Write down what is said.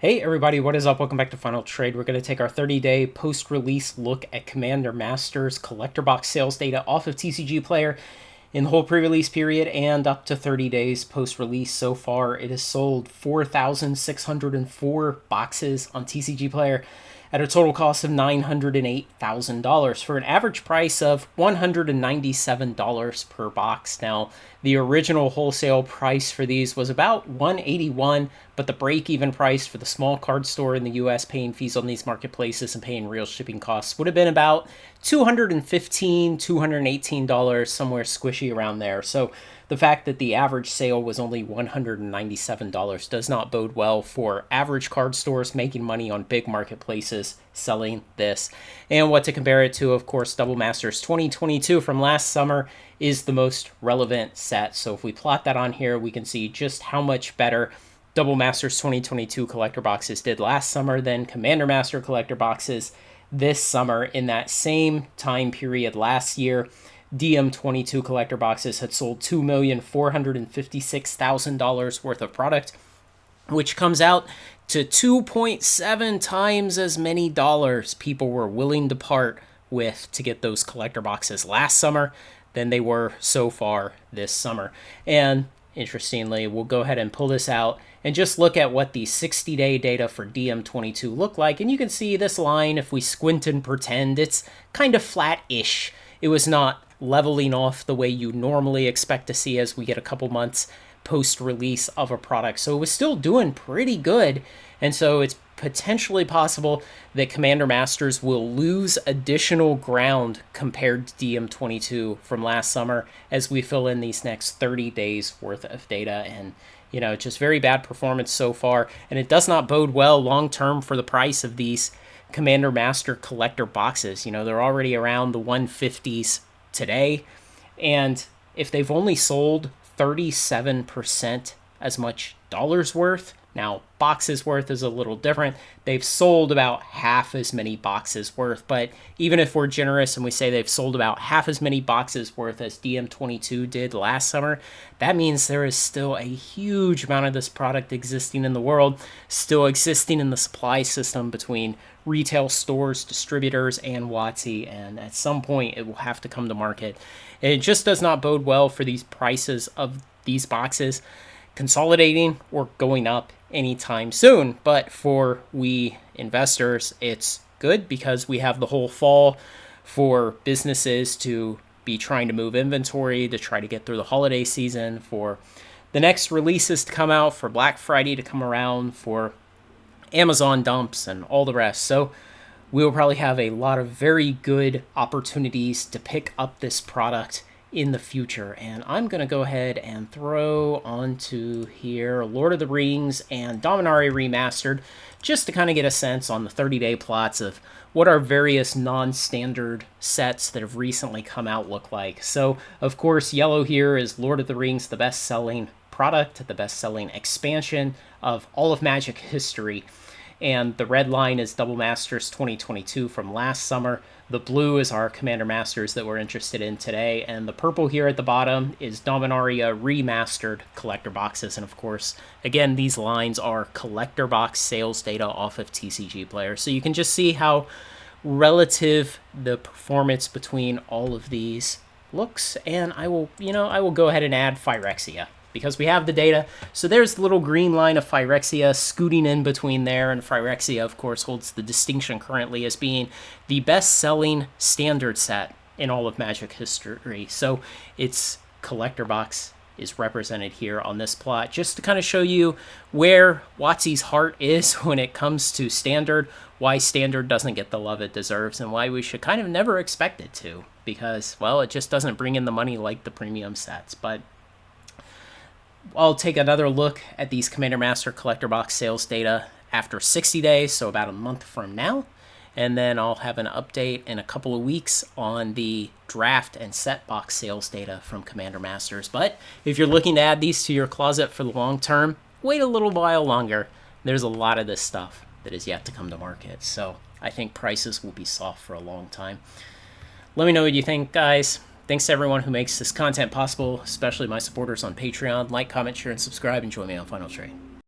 Hey everybody, what is up? Welcome back to Final Trade. We're going to take our 30-day post-release look at Commander Masters collector box sales data off of TCG Player in the whole pre-release period and up to 30 days post-release. So far, it has sold 4,604 boxes on TCG Player at a total cost of $908,000 for an average price of $197 per box. Now, the original wholesale price for these was about $181, but the break-even price for the small card store in the US paying fees on these marketplaces and paying real shipping costs would have been about $215, $218, somewhere squishy around there. So the fact that the average sale was only $197 does not bode well for average card stores making money on big marketplaces selling this. And what to compare it to, of course, Double Masters 2022 from last summer is the most relevant set. So if we plot that on here, we can see just how much better Double Masters 2022 collector boxes did last summer than Commander Master collector boxes this summer. In that same time period last year, DM22 collector boxes had sold $2,456,000 worth of product, which comes out to 2.7 times as many dollars people were willing to part with to get those collector boxes last summer than they were so far this summer. And interestingly, we'll go ahead and pull this out and just look at what the 60-day data for DM22 look like. And you can see this line, if we squint and pretend, it's kind of flat-ish. It was not leveling off the way you normally expect to see as we get a couple months post-release of a product. So it was still doing pretty good. And so it's potentially possible that Commander Masters will lose additional ground compared to DM22 from last summer as we fill in these next 30 days worth of data. And, you know, just very bad performance so far. And it does not bode well long-term for the price of these Commander Master collector boxes. You know, they're already around the 150s today. And if they've only sold 37% as much dollars worth, now boxes worth is a little different, they've sold about half as many boxes worth. But even if we're generous and we say they've sold about half as many boxes worth as DM22 did last summer, that means there is still a huge amount of this product existing in the world, still existing in the supply system between retail stores, distributors, and WotC, and at some point it will have to come to market. And it just does not bode well for these prices of these boxes consolidating or going up anytime soon. But for we investors, it's good because we have the whole fall for businesses to be trying to move inventory to try to get through the holiday season, for the next releases to come out, for Black Friday to come around, for Amazon dumps and all the rest. So we will probably have a lot of very good opportunities to pick up this product in the future. And I'm going to go ahead and throw onto here Lord of the Rings and Dominaria Remastered, just to kind of get a sense on the 30-day plots of what our various non-standard sets that have recently come out look like. So, of course, yellow here is Lord of the Rings, the best-selling product, the best-selling expansion of all of Magic history. And the red line is Double Masters 2022 from last summer. The blue is our Commander Masters that we're interested in today. And the purple here at the bottom is Dominaria Remastered collector boxes. And of course, again, these lines are collector box sales data off of TCG Player. So you can just see how relative the performance between all of these looks. And I will go ahead and add Phyrexia, because we have the data. So there's the little green line of Phyrexia scooting in between there, and Phyrexia, of course, holds the distinction currently as being the best-selling standard set in all of Magic history. So its collector box is represented here on this plot, just to kind of show you where WotC's heart is when it comes to standard, why standard doesn't get the love it deserves, and why we should kind of never expect it to, because, well, it just doesn't bring in the money like the premium sets. But I'll take another look at these Commander Master collector box sales data after 60 days, so about a month from now. And then I'll have an update in a couple of weeks on the draft and set box sales data from Commander Masters. But if you're looking to add these to your closet for the long term, wait a little while longer. There's a lot of this stuff that is yet to come to market. So I think prices will be soft for a long time. Let me know what you think, guys. Thanks to everyone who makes this content possible, especially my supporters on Patreon. Like, comment, share, and subscribe, and join me on Final Trade.